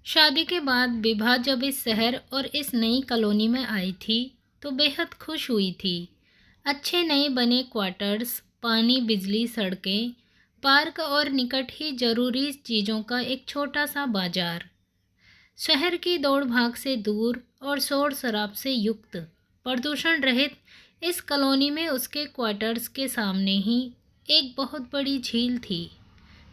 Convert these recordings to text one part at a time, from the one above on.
शादी के बाद विभा जब इस शहर और इस नई कॉलोनी में आई थी तो बेहद खुश हुई थी। अच्छे नए बने क्वार्टर्स, पानी, बिजली, सड़कें, पार्क और निकट ही जरूरी चीज़ों का एक छोटा सा बाजार। शहर की दौड़ भाग से दूर और शोर शराब से युक्त, प्रदूषण रहित इस कॉलोनी में उसके क्वार्टर्स के सामने ही एक बहुत बड़ी झील थी।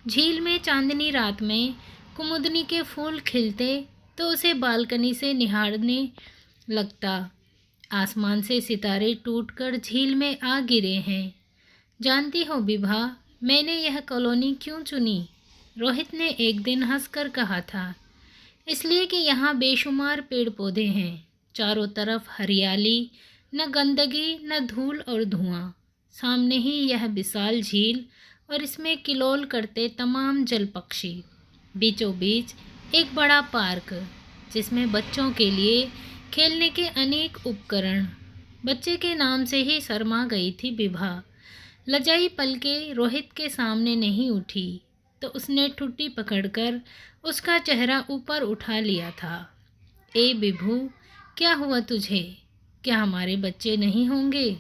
झील में चांदनी रात में कुमुदनी के फूल खिलते तो उसे बालकनी से निहारने लगता। आसमान से सितारे टूटकर झील में आ गिरे हैं। जानती हो विभा, मैंने यह कॉलोनी क्यों चुनी? रोहित ने एक दिन हंसकर कहा था। इसलिए कि यहाँ बेशुमार पेड़ पौधे हैं, चारों तरफ हरियाली, न गंदगी न धूल और धुआं। सामने ही यह विशाल झील और इसमें किलोल करते तमाम जल पक्षी। बीचों बीच एक बड़ा पार्क जिसमें बच्चों के लिए खेलने के अनेक उपकरण। बच्चे के नाम से ही शर्मा गई थी विभा। लजाई पलके रोहित के सामने नहीं उठी तो उसने ठुड्डी पकड़कर उसका चेहरा ऊपर उठा लिया था। ए विभू, क्या हुआ तुझे? क्या हमारे बच्चे नहीं होंगे?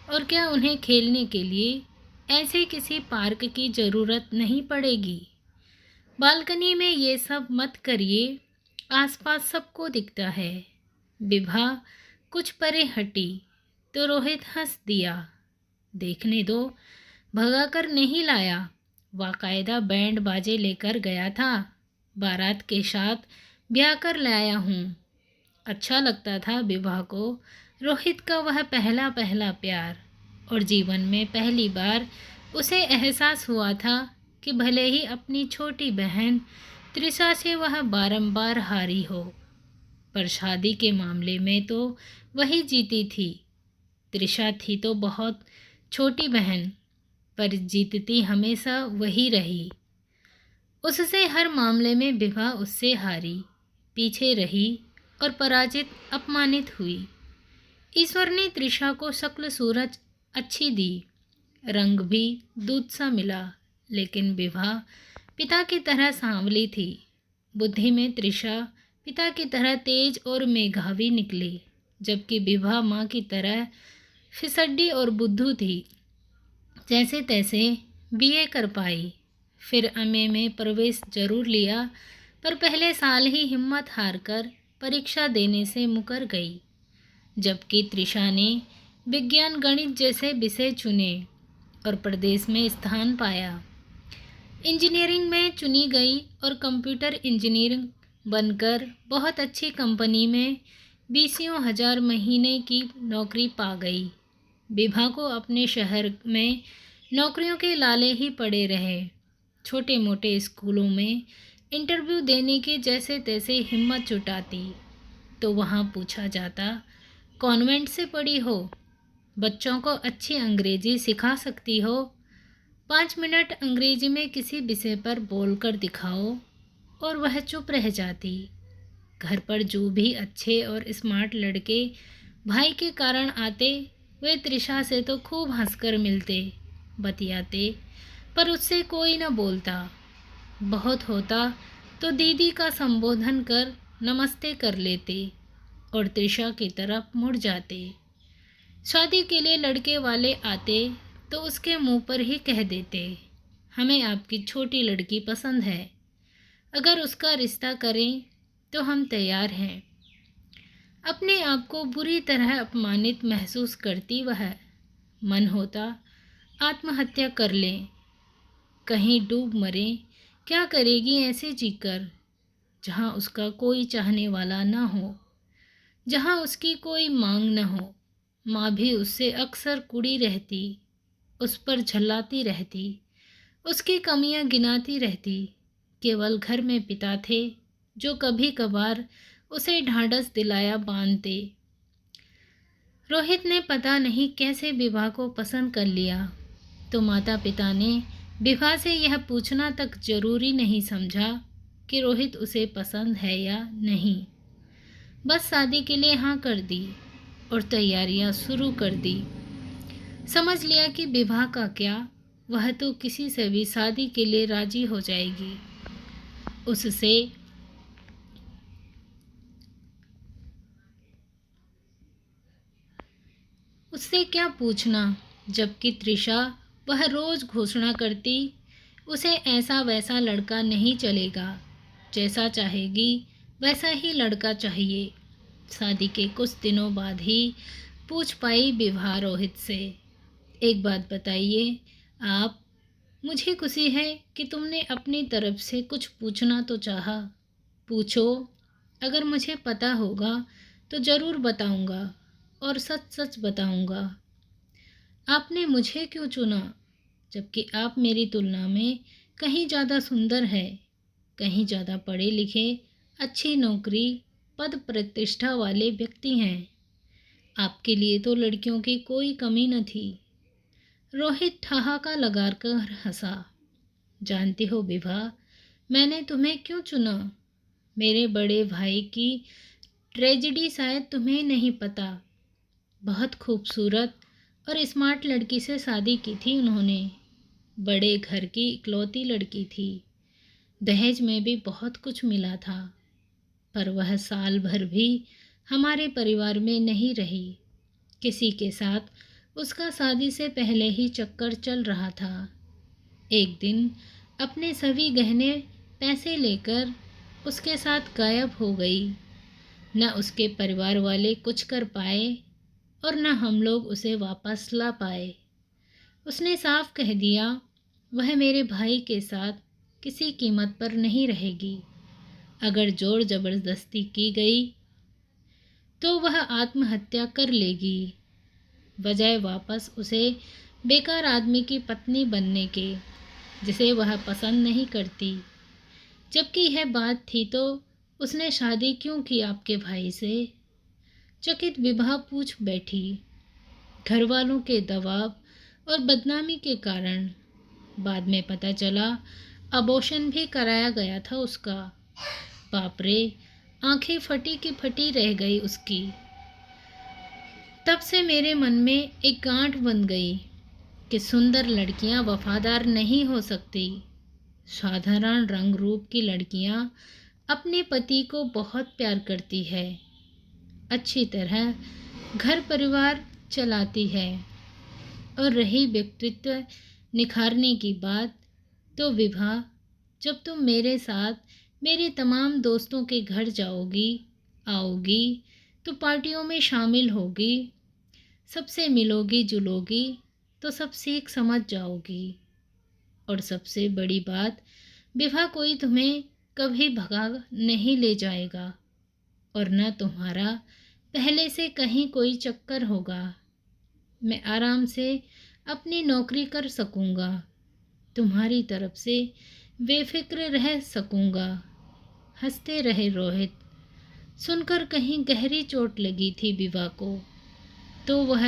और क्या उन्हें खेलने के लिए ऐसे किसी पार्क की ज़रूरत नहीं पड़ेगी? बालकनी में ये सब मत करिए, आसपास सबको दिखता है। विभा कुछ परे हटी तो रोहित हंस दिया। देखने दो, भगाकर नहीं लाया, बाकायदा बैंड बाजे लेकर गया था। बारात के साथ ब्याह कर लाया हूँ। अच्छा लगता था विभा को रोहित का वह पहला पहला प्यार, और जीवन में पहली बार उसे एहसास हुआ था कि भले ही अपनी छोटी बहन त्रिशा से वह बारंबार हारी हो, पर शादी के मामले में तो वही जीती थी। त्रिशा थी तो बहुत छोटी बहन, पर जीतती हमेशा वही रही। उससे हर मामले में विभा उससे हारी, पीछे रही और पराजित, अपमानित हुई। ईश्वर ने त्रिशा को शक्ल सूरज अच्छी दी, रंग भी दूध सा मिला, लेकिन विभा पिता की तरह सांवली थी। बुद्धि में त्रिशा पिता की तरह तेज और मेघावी निकली, जबकि विभा माँ की तरह फिसड्डी और बुद्धू थी। जैसे तैसे बीए कर पाई, फिर एमए में प्रवेश जरूर लिया, पर पहले साल ही हिम्मत हारकर परीक्षा देने से मुकर गई। जबकि त्रिशा ने विज्ञान गणित जैसे विषय चुने और प्रदेश में स्थान पाया। इंजीनियरिंग में चुनी गई और कंप्यूटर इंजीनियरिंग बनकर बहुत अच्छी कंपनी में 20,000 महीने की नौकरी पा गई। विभा को अपने शहर में नौकरियों के लाले ही पड़े रहे। छोटे मोटे स्कूलों में इंटरव्यू देने के जैसे तैसे हिम्मत जुटाती तो वहाँ पूछा जाता, कॉन्वेंट से पढ़ी हो, बच्चों को अच्छी अंग्रेजी सिखा सकती हो, 5 मिनट अंग्रेजी में किसी विषय पर बोलकर दिखाओ, और वह चुप रह जाती। घर पर जो भी अच्छे और स्मार्ट लड़के भाई के कारण आते, वे त्रिशा से तो खूब हंसकर मिलते, बतियाते, पर उससे कोई न बोलता। बहुत होता तो दीदी का संबोधन कर नमस्ते कर लेते और त्रिशा की तरफ मुड़ जाते। शादी के लिए लड़के वाले आते तो उसके मुंह पर ही कह देते, हमें आपकी छोटी लड़की पसंद है, अगर उसका रिश्ता करें तो हम तैयार हैं। अपने आप को बुरी तरह अपमानित महसूस करती वह। मन होता आत्महत्या कर लें, कहीं डूब मरे। क्या करेगी ऐसे जीकर, जहाँ उसका कोई चाहने वाला ना हो, जहाँ उसकी कोई मांग न हो। माँ भी उससे अक्सर कुड़ी रहती, उस पर झल्लाती रहती, उसकी कमियां गिनाती रहती। केवल घर में पिता थे जो कभी कभार उसे ढांढस दिलाया बांधते। रोहित ने पता नहीं कैसे विभा को पसंद कर लिया, तो माता पिता ने विभा से यह पूछना तक जरूरी नहीं समझा कि रोहित उसे पसंद है या नहीं। बस शादी के लिए हाँ कर दी और तैयारियां शुरू कर दी। समझ लिया कि विभा का क्या, वह तो किसी से भी शादी के लिए राजी हो जाएगी। उससे उससे क्या पूछना, जबकि त्रिशा वह रोज घोषणा करती, उसे ऐसा वैसा लड़का नहीं चलेगा, जैसा चाहेगी वैसा ही लड़का चाहिए। शादी के कुछ दिनों बाद ही पूछ पाई विभा रोहित से, एक बात बताइए आप, मुझे खुशी है कि तुमने अपनी तरफ से कुछ पूछना तो चाहा। पूछो, अगर मुझे पता होगा तो ज़रूर बताऊंगा और सच सच बताऊंगा। आपने मुझे क्यों चुना, जबकि आप मेरी तुलना में कहीं ज़्यादा सुंदर है, कहीं ज़्यादा पढ़े लिखे, अच्छी नौकरी, पद प्रतिष्ठा वाले व्यक्ति हैं। आपके लिए तो लड़कियों की कोई कमी न थी। रोहित ठहाका लगाकर हंसा। जानती हो विभा, मैंने तुम्हें क्यों चुना? मेरे बड़े भाई की ट्रेजेडी शायद तुम्हें नहीं पता। बहुत खूबसूरत और स्मार्ट लड़की से शादी की थी उन्होंने। बड़े घर की इकलौती लड़की थी। दहेज में भी बहुत कुछ मिला था, पर वह साल भर भी हमारे परिवार में नहीं रही। किसी के साथ उसका शादी से पहले ही चक्कर चल रहा था। एक दिन अपने सभी गहने पैसे लेकर उसके साथ गायब हो गई। न उसके परिवार वाले कुछ कर पाए और न हम लोग उसे वापस ला पाए। उसने साफ कह दिया, वह मेरे भाई के साथ किसी कीमत पर नहीं रहेगी। अगर जोर ज़बरदस्ती की गई तो वह आत्महत्या कर लेगी, बजाय वापस उसे बेकार आदमी की पत्नी बनने के, जिसे वह पसंद नहीं करती। जबकि यह बात थी तो उसने शादी क्यों की आपके भाई से? चकित विभा पूछ बैठी। घर वालों के दबाव और बदनामी के कारण। बाद में पता चला अबॉर्शन भी कराया गया था उसका। बाप रे, आंखें फटी की फटी रह गई उसकी। तब से मेरे मन में एक गांठ बन गई कि सुंदर लड़कियां वफादार नहीं हो सकती। साधारण रंग रूप की लड़कियां अपने पति को बहुत प्यार करती है, अच्छी तरह घर परिवार चलाती है। और रही व्यक्तित्व निखारने की बात, तो विभा, जब तुम मेरे साथ मेरे तमाम दोस्तों के घर जाओगी, आओगी, तो पार्टियों में शामिल होगी, सबसे मिलोगी जुलोगी, तो सब सीख समझ जाओगी। और सबसे बड़ी बात, विभा, कोई तुम्हें कभी भगा नहीं ले जाएगा और न तुम्हारा पहले से कहीं कोई चक्कर होगा। मैं आराम से अपनी नौकरी कर सकूँगा, तुम्हारी तरफ से बेफिक्र रह सकूँगा। हंसते रहे रोहित। सुनकर कहीं गहरी चोट लगी थी विभा को। तो वह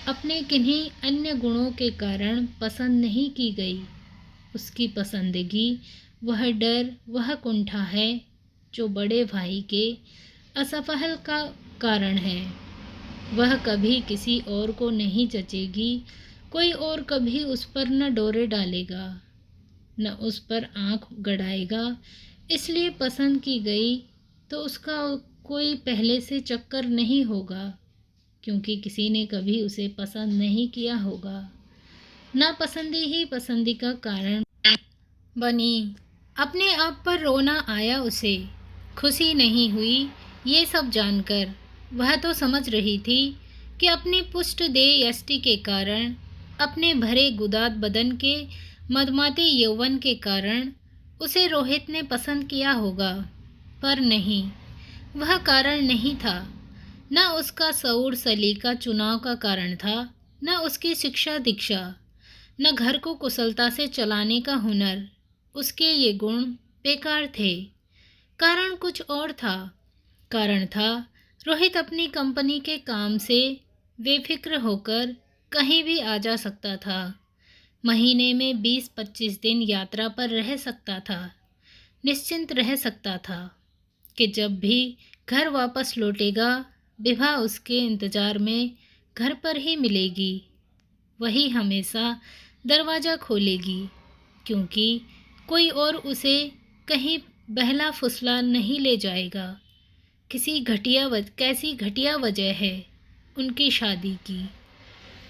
अपने किन्हीं अन्य गुणों के कारण पसंद नहीं की गई। उसकी पसंदगी वह डर, वह कुंठा है जो बड़े भाई के असफल का कारण है। वह कभी किसी और को नहीं जचेगी, कोई और कभी उस पर न डोरे डालेगा, न उस पर आंख गड़ाएगा। इसलिए पसंद की गई तो उसका कोई पहले से चक्कर नहीं होगा, क्योंकि किसी ने कभी उसे पसंद नहीं किया होगा। नापसंदी ही पसंदी का कारण बनी। अपने आप पर रोना आया उसे। खुशी नहीं हुई ये सब जानकर। वह तो समझ रही थी कि अपनी पुष्ट देह यष्टि के कारण, अपने भरे गुदाद बदन के मदमाते यौवन के कारण उसे रोहित ने पसंद किया होगा। पर नहीं, वह कारण नहीं था। न उसका शऊर सलीका चुनाव का कारण था, न उसकी शिक्षा दीक्षा, न घर को कुशलता से चलाने का हुनर। उसके ये गुण बेकार थे। कारण कुछ और था। कारण था रोहित अपनी कंपनी के काम से बेफिक्र होकर कहीं भी आ जा सकता था। महीने में 20-25 दिन यात्रा पर रह सकता था। निश्चिंत रह सकता था कि जब भी घर वापस लौटेगा, विभा उसके इंतजार में घर पर ही मिलेगी। वही हमेशा दरवाज़ा खोलेगी, क्योंकि कोई और उसे कहीं बहला फुसला नहीं ले जाएगा। कैसी घटिया वजह है उनकी शादी की।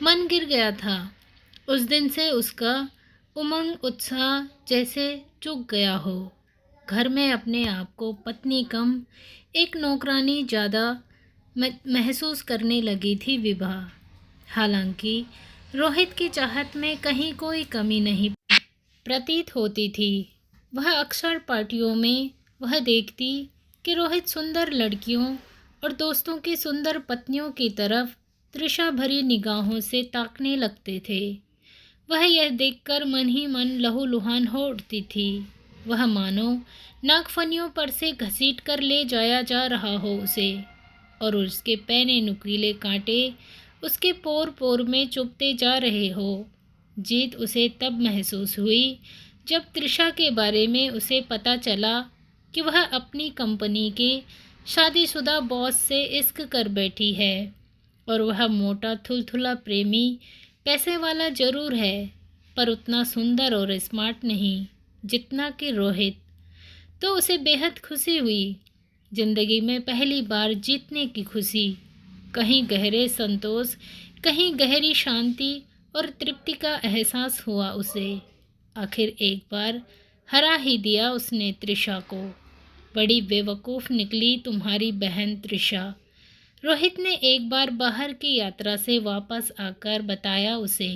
मन गिर गया था। उस दिन से उसका उमंग उत्साह जैसे चुक गया हो। घर में अपने आप को पत्नी कम एक नौकरानी ज़्यादा महसूस करने लगी थी विभा। हालांकि रोहित की चाहत में कहीं कोई कमी नहीं प्रतीत होती थी। वह अक्सर पार्टियों में वह देखती कि रोहित सुंदर लड़कियों और दोस्तों की सुंदर पत्नियों की तरफ तृषा भरी निगाहों से ताकने लगते थे। वह यह देखकर मन ही मन लहूलुहान हो उठती थी। वह मानो नागफनियों पर से घसीट कर ले जाया जा रहा हो उसे, और उसके पैने नुकीले कांटे उसके पोर पोर में चुभते जा रहे हो। जीत उसे तब महसूस हुई जब तृषा के बारे में उसे पता चला कि वह अपनी कंपनी के शादीशुदा बॉस से इश्क कर बैठी है, और वह मोटा थुलथुला प्रेमी पैसे वाला जरूर है, पर उतना सुंदर और स्मार्ट नहीं जितना कि रोहित। तो उसे बेहद खुशी हुई। जिंदगी में पहली बार जीतने की खुशी, कहीं गहरे संतोष, कहीं गहरी शांति और तृप्ति का एहसास हुआ उसे। आखिर एक बार हरा ही दिया उसने तृषा को। बड़ी बेवकूफ़ निकली तुम्हारी बहन तृषा, रोहित ने एक बार बाहर की यात्रा से वापस आकर बताया उसे।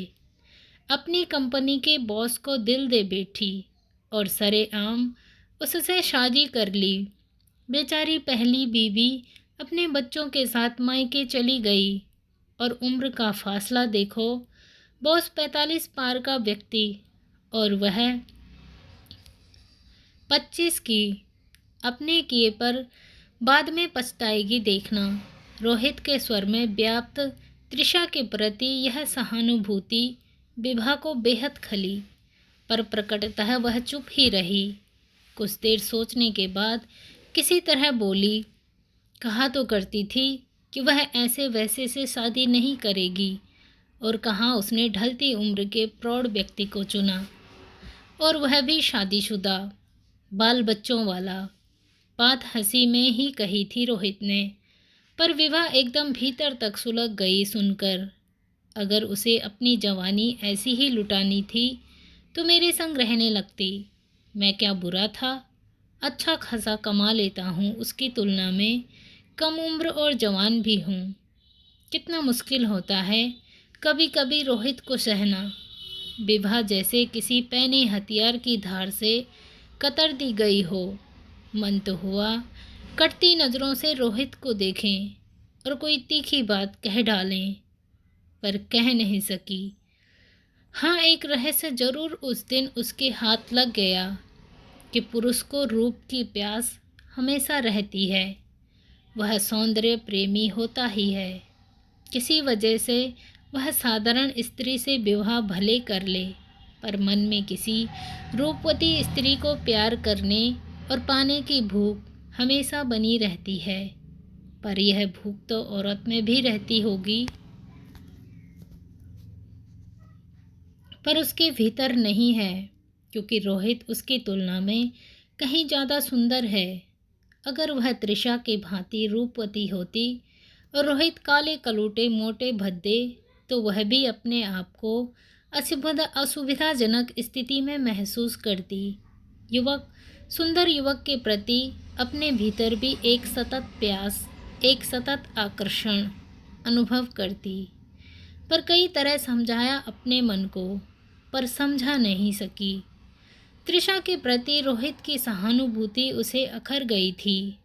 अपनी कंपनी के बॉस को दिल दे बैठी और सरेआम उससे शादी कर ली। बेचारी पहली बीवी अपने बच्चों के साथ मायके चली गई, और उम्र का फासला देखो, बॉस 45 पार का व्यक्ति और वह 25 की। अपने किए पर बाद में पछताएगी देखना। रोहित के स्वर में व्याप्त तृषा के प्रति यह सहानुभूति विभा को बेहद खली, पर प्रकटतः वह चुप ही रही। कुछ देर सोचने के बाद किसी तरह बोली, कहा तो करती थी कि वह ऐसे वैसे से शादी नहीं करेगी, और कहाँ उसने ढलती उम्र के प्रौढ़ व्यक्ति को चुना, और वह भी शादीशुदा, बाल बच्चों वाला। बात हंसी में ही कही थी रोहित ने, पर विभा एकदम भीतर तक सुलग गई सुनकर। अगर उसे अपनी जवानी ऐसी ही लुटानी थी तो मेरे संग रहने लगती। मैं क्या बुरा था, अच्छा खासा कमा लेता हूँ, उसकी तुलना में कम उम्र और जवान भी हूँ। कितना मुश्किल होता है कभी कभी रोहित को सहना। विभा जैसे किसी पैने हथियार की धार से कतर दी गई हो। मन तो हुआ कटती नज़रों से रोहित को देखें और कोई तीखी बात कह डालें, पर कह नहीं सकी। हाँ, एक रहस्य जरूर उस दिन उसके हाथ लग गया कि पुरुष को रूप की प्यास हमेशा रहती है। वह सौंदर्य प्रेमी होता ही है। किसी वजह से वह साधारण स्त्री से विवाह भले कर ले, पर मन में किसी रूपवती स्त्री को प्यार करने और पाने की भूख हमेशा बनी रहती है। पर यह भूख तो औरत में भी रहती होगी, पर उसके भीतर नहीं है, क्योंकि रोहित उसकी तुलना में कहीं ज़्यादा सुंदर है। अगर वह तृषा के भांति रूपवती होती और रोहित काले कलूटे मोटे भद्दे, तो वह भी अपने आप को असुविधाजनक स्थिति में महसूस करती। युवक सुंदर युवक के प्रति अपने भीतर भी एक सतत प्यास, एक सतत आकर्षण अनुभव करती। पर कई तरह समझाया अपने मन को, पर समझा नहीं सकी। तृषा के प्रति रोहित की सहानुभूति उसे अखर गई थी।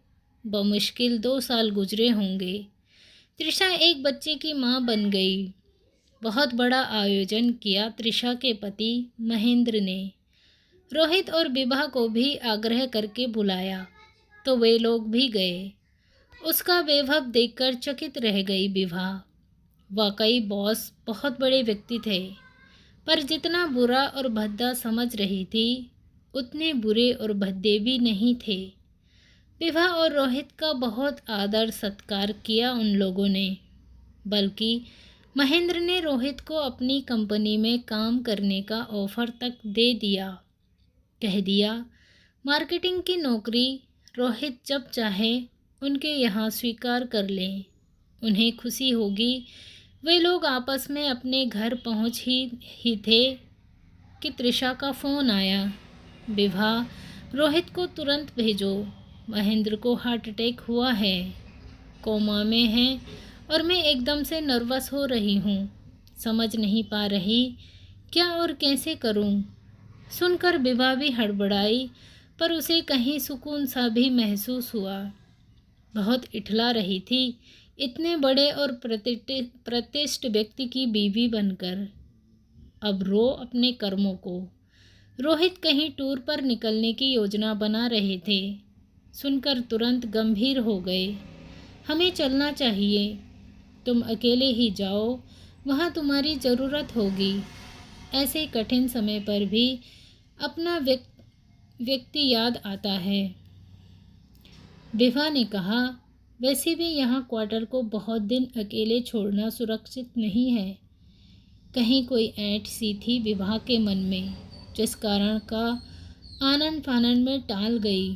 बमुश्किल 2 साल गुजरे होंगे। तृषा एक बच्चे की माँ बन गई। बहुत बड़ा आयोजन किया तृषा के पति महेंद्र ने। रोहित और विभा को भी आग्रह करके बुलाया, तो वे लोग भी गए। उसका वैभव देखकर चकित रह गई विभा। वाकई बॉस बहुत बड़े व्यक्ति थे, पर जितना बुरा और भद्दा समझ रही थी, उतने बुरे और भद्दे भी नहीं थे। विभा और रोहित का बहुत आदर सत्कार किया उन लोगों ने, बल्कि महेंद्र ने रोहित को अपनी कंपनी में काम करने का ऑफर तक दे दिया। कह दिया, मार्केटिंग की नौकरी रोहित जब चाहे उनके यहाँ स्वीकार कर लें। उन्हें खुशी होगी वे लोग आपस में अपने घर पहुंच ही थे कि त्रिशा का फ़ोन आया। विभा, रोहित को तुरंत भेजो, महेंद्र को हार्ट अटैक हुआ है, कोमा में है और मैं एकदम से नर्वस हो रही हूँ, समझ नहीं पा रही क्या और कैसे करूँ। सुनकर विभा भी हड़बड़ाई, पर उसे कहीं सुकून सा भी महसूस हुआ। बहुत इठला रही थी इतने बड़े और प्रतिष्ठित व्यक्ति की बीवी बनकर। अब रो अपने कर्मों को। रोहित कहीं टूर पर निकलने की योजना बना रहे थे। सुनकर तुरंत गंभीर हो गए। हमें चलना चाहिए, तुम अकेले ही जाओ, वहाँ तुम्हारी ज़रूरत होगी। ऐसे कठिन समय पर भी अपना व्यक्ति याद आता है। विभा ने कहा, वैसे भी यहाँ क्वार्टर को बहुत दिन अकेले छोड़ना सुरक्षित नहीं है। कहीं कोई ऐंठ सी थी विभा के मन में, जिस कारण का आनन फानन में टाल गई।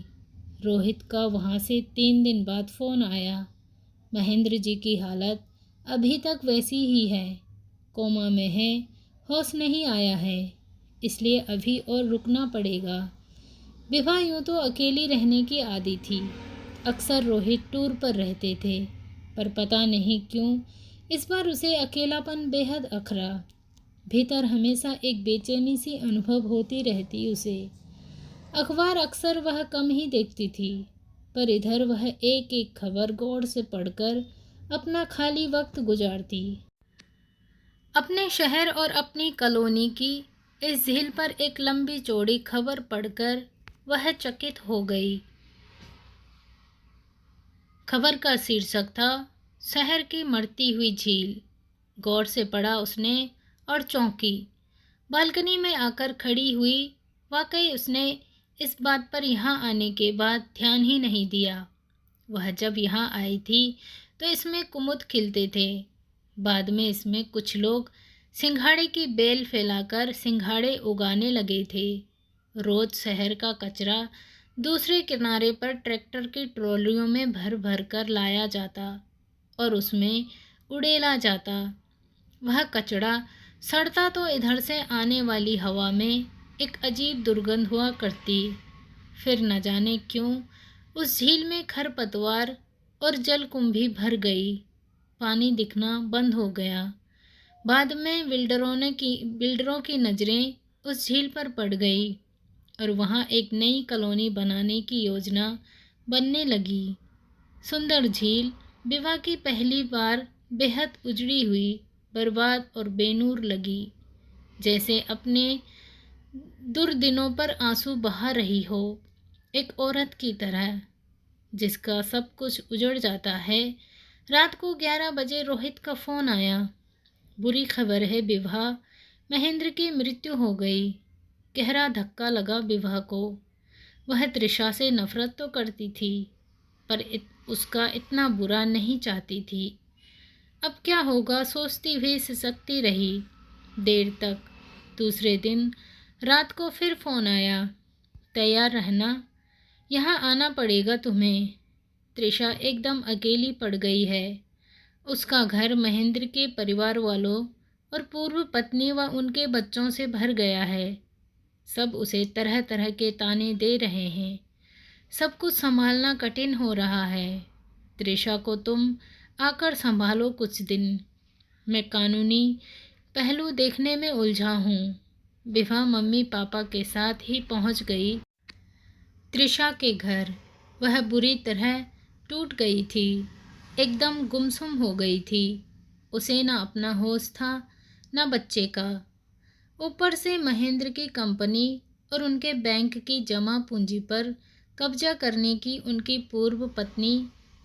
रोहित का वहाँ से 3 दिन बाद फ़ोन आया। महेंद्र जी की हालत अभी तक वैसी ही है, कोमा में है, होश नहीं आया है, इसलिए अभी और रुकना पड़ेगा। विभा यूँ तो अकेली रहने की आदी थी। अक्सर रोहित टूर पर रहते थे, पर पता नहीं क्यों इस बार उसे अकेलापन बेहद अखरा। भीतर हमेशा एक बेचैनी सी अनुभव होती रहती उसे। अखबार अक्सर वह कम ही देखती थी, पर इधर वह एक एक खबर गौर से पढ़कर अपना खाली वक्त गुजारती। अपने शहर और अपनी कॉलोनी की इस झील पर एक लंबी चौड़ी खबर पढ़कर वह चकित हो गई। खबर का शीर्षक था, शहर की मरती हुई झील। गौर से पढ़ा उसने और चौंकी। बालकनी में आकर खड़ी हुई। वाकई उसने इस बात पर यहाँ आने के बाद ध्यान ही नहीं दिया। वह जब यहाँ आई थी तो इसमें कुमुद खिलते थे। बाद में इसमें कुछ लोग सिंघाड़े की बेल फैलाकर सिंघाड़े उगाने लगे थे। रोज शहर का कचरा दूसरे किनारे पर ट्रैक्टर की ट्रॉलियों में भर भर कर लाया जाता और उसमें उड़ेला जाता। वह कचरा सड़ता तो इधर से आने वाली हवा में एक अजीब दुर्गंध हुआ करती। फिर न जाने क्यों उस झील में खरपतवार और जलकुंभी भर गई। पानी दिखना बंद हो गया। बाद में बिल्डरों की नज़रें उस झील पर पड़ गई और वहाँ एक नई कॉलोनी बनाने की योजना बनने लगी। सुंदर झील विवाह की पहली बार बेहद उजड़ी हुई, बर्बाद और बेनूर लगी, जैसे अपने दुर्दिनों पर आंसू बहा रही हो, एक औरत की तरह जिसका सब कुछ उजड़ जाता है। रात को 11 बजे रोहित का फ़ोन आया। बुरी खबर है विभा, महेंद्र की मृत्यु हो गई। गहरा धक्का लगा विभा को। वह त्रिशा से नफरत तो करती थी, पर उसका इतना बुरा नहीं चाहती थी। अब क्या होगा सोचती हुई सिसकती रही देर तक। दूसरे दिन रात को फिर फ़ोन आया, तैयार रहना, यहाँ आना पड़ेगा तुम्हें। त्रिशा एकदम अकेली पड़ गई है। उसका घर महेंद्र के परिवार वालों और पूर्व पत्नी व उनके बच्चों से भर गया है। सब उसे तरह तरह के ताने दे रहे हैं। सब कुछ संभालना कठिन हो रहा है। त्रिशा को तुम आकर संभालो कुछ दिन। मैं कानूनी पहलू देखने में उलझा हूँ। विभा मम्मी पापा के साथ ही पहुँच गई त्रिशा के घर। वह बुरी तरह टूट गई थी, एकदम गुमसुम हो गई थी। उसे न अपना होश था न बच्चे का। ऊपर से महेंद्र की कंपनी और उनके बैंक की जमा पूंजी पर कब्जा करने की उनकी पूर्व पत्नी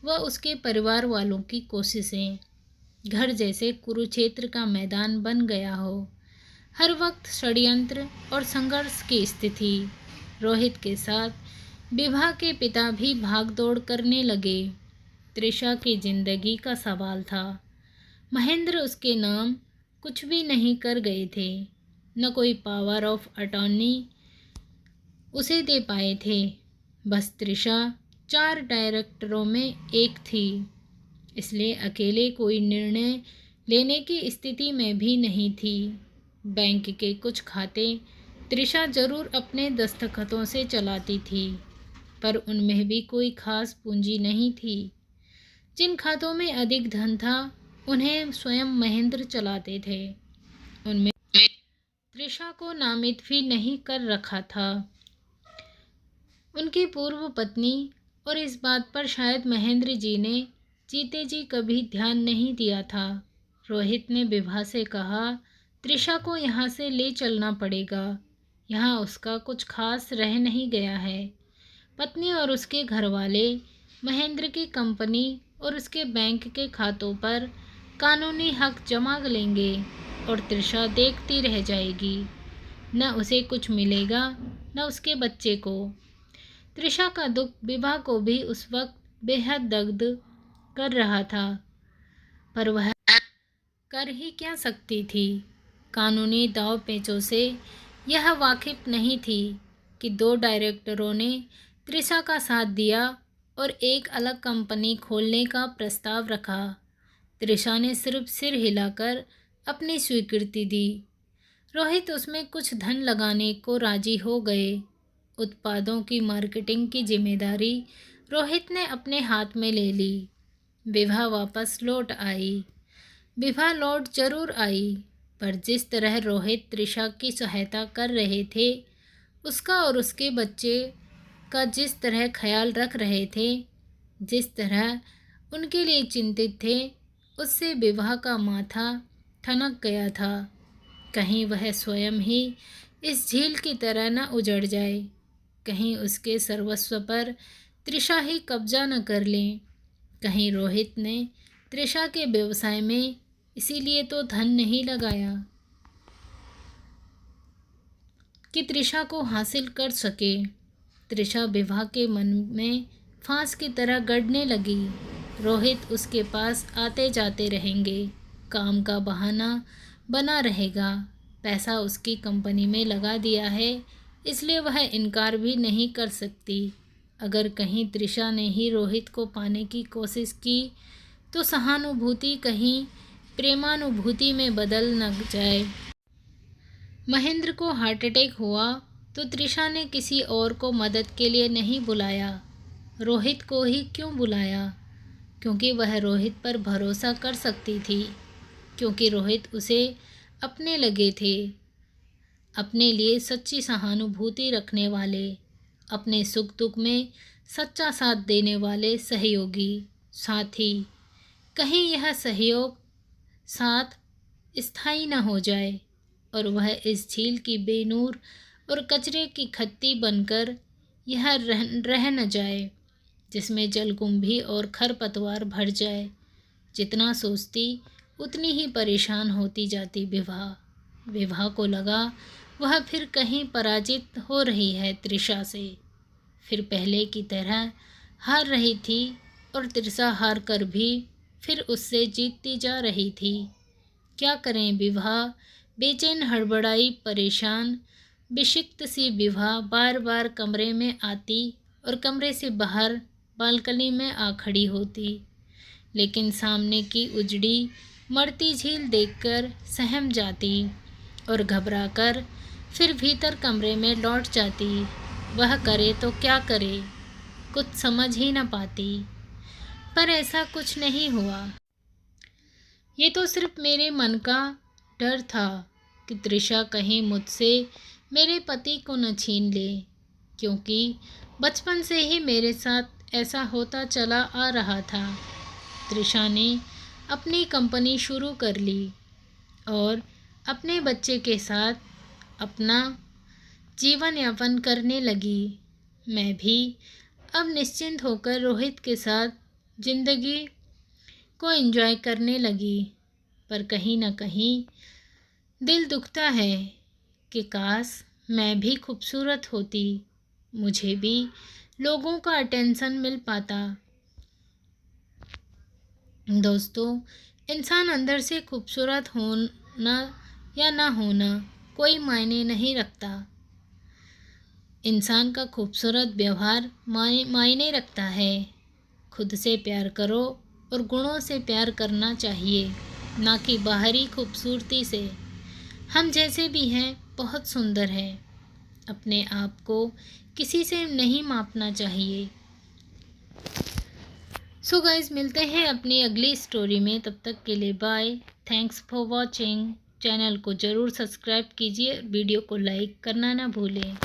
व उसके परिवार वालों की कोशिशें। घर जैसे कुरुक्षेत्र का मैदान बन गया हो। हर वक्त षड्यंत्र और संघर्ष की स्थिति। रोहित के साथ विभा के पिता भी भागदौड़ करने लगे। त्रिशा की जिंदगी का सवाल था। महेंद्र उसके नाम कुछ भी नहीं कर गए थे, न कोई पावर ऑफ अटॉर्नी उसे दे पाए थे। बस त्रिशा 4 डायरेक्टरों में एक थी, इसलिए अकेले कोई निर्णय लेने की स्थिति में भी नहीं थी। बैंक के कुछ खाते तृषा जरूर अपने दस्तखतों से चलाती थी, पर उनमें भी कोई खास पूंजी नहीं थी। जिन खातों में अधिक धन था उन्हें स्वयं महेंद्र चलाते थे। उनमें तृषा को नामित भी नहीं कर रखा था। उनकी पूर्व पत्नी, और इस बात पर शायद महेंद्र जी ने जीते जी कभी ध्यान नहीं दिया था। रोहित ने विभा से कहा, तृषा को यहाँ से ले चलना पड़ेगा, यहाँ उसका कुछ खास रह नहीं गया है। पत्नी और उसके घरवाले महेंद्र की कंपनी और उसके बैंक के खातों पर कानूनी हक जमा लेंगे और तृषा देखती रह जाएगी। न उसे कुछ मिलेगा न उसके बच्चे को। तृषा का दुख विभा को भी उस वक्त बेहद दग्ध कर रहा था, पर वह कर ही क्या सकती थी। कानूनी दाव पेचों से यह वाकिफ नहीं थी कि दो डायरेक्टरों ने तृषा का साथ दिया और एक अलग कंपनी खोलने का प्रस्ताव रखा। तृषा ने सिर्फ सिर हिलाकर अपनी स्वीकृति दी। रोहित उसमें कुछ धन लगाने को राजी हो गए। उत्पादों की मार्केटिंग की जिम्मेदारी रोहित ने अपने हाथ में ले ली। विभा वापस लौट आई। विभा लौट जरूर आई, पर जिस तरह रोहित तृषा की सहायता कर रहे थे, उसका और उसके बच्चे का जिस तरह ख्याल रख रहे थे, जिस तरह उनके लिए चिंतित थे, उससे विभा का माथा ठनक गया था। कहीं वह स्वयं ही इस झील की तरह न उजड़ जाए, कहीं उसके सर्वस्व पर तृषा ही कब्जा न कर लें। कहीं रोहित ने तृषा के व्यवसाय में इसीलिए तो धन नहीं लगाया कि तृषा को हासिल कर सके। तृषा विभा के मन में फांस की तरह गड़ने लगी। रोहित उसके पास आते जाते रहेंगे, काम का बहाना बना रहेगा। पैसा उसकी कंपनी में लगा दिया है, इसलिए वह इनकार भी नहीं कर सकती। अगर कहीं तृषा ने ही रोहित को पाने की कोशिश की तो सहानुभूति कहीं प्रेमानुभूति में बदल न जाए। महेंद्र को हार्ट अटैक हुआ तो तृषा ने किसी और को मदद के लिए नहीं बुलाया, रोहित को ही क्यों बुलाया? क्योंकि वह रोहित पर भरोसा कर सकती थी, क्योंकि रोहित उसे अपने लगे थे, अपने लिए सच्ची सहानुभूति रखने वाले, अपने सुख दुख में सच्चा साथ देने वाले सहयोगी साथी। कहीं यह सहयोग साथ स्थायी न हो जाए और वह इस झील की बेनूर और कचरे की खत्ती बनकर यह रह न जाए, जिसमें जलकुंभी और खरपतवार भर जाए। जितना सोचती उतनी ही परेशान होती जाती विभा को लगा वह फिर कहीं पराजित हो रही है तृषा से, फिर पहले की तरह हार रही थी और तृषा हार कर भी फिर उससे जीतती जा रही थी। क्या करें विभा? बेचैन, हड़बड़ाई, परेशान, विषिक्त सी विभा बार बार कमरे में आती और कमरे से बाहर बालकनी में आ खड़ी होती, लेकिन सामने की उजड़ी मरती झील देखकर सहम जाती और घबराकर फिर भीतर कमरे में लौट जाती। वह करे तो क्या करे, कुछ समझ ही न पाती। पर ऐसा कुछ नहीं हुआ। ये तो सिर्फ मेरे मन का डर था कि तृषा कहीं मुझसे मेरे पति को न छीन ले, क्योंकि बचपन से ही मेरे साथ ऐसा होता चला आ रहा था। तृषा ने अपनी कंपनी शुरू कर ली और अपने बच्चे के साथ अपना जीवन यापन करने लगी। मैं भी अब निश्चिंत होकर रोहित के साथ जिंदगी को एंजॉय करने लगी, पर कहीं ना कहीं दिल दुखता है कि काश मैं भी खूबसूरत होती, मुझे भी लोगों का अटेंशन मिल पाता। दोस्तों, इंसान अंदर से खूबसूरत होना या ना होना कोई मायने नहीं रखता। इंसान का खूबसूरत व्यवहार मायने रखता है। खुद से प्यार करो और गुणों से प्यार करना चाहिए। ना कि बाहरी खूबसूरती से। हम जैसे भी हैं बहुत सुंदर हैं। अपने आप को किसी से नहीं मापना चाहिए। सो गाइस, मिलते हैं अपनी अगली स्टोरी में। तब तक के लिए bye. Thanks for watching. Channel को ज़रूर सब्सक्राइब कीजिए। वीडियो को लाइक करना ना भूलें।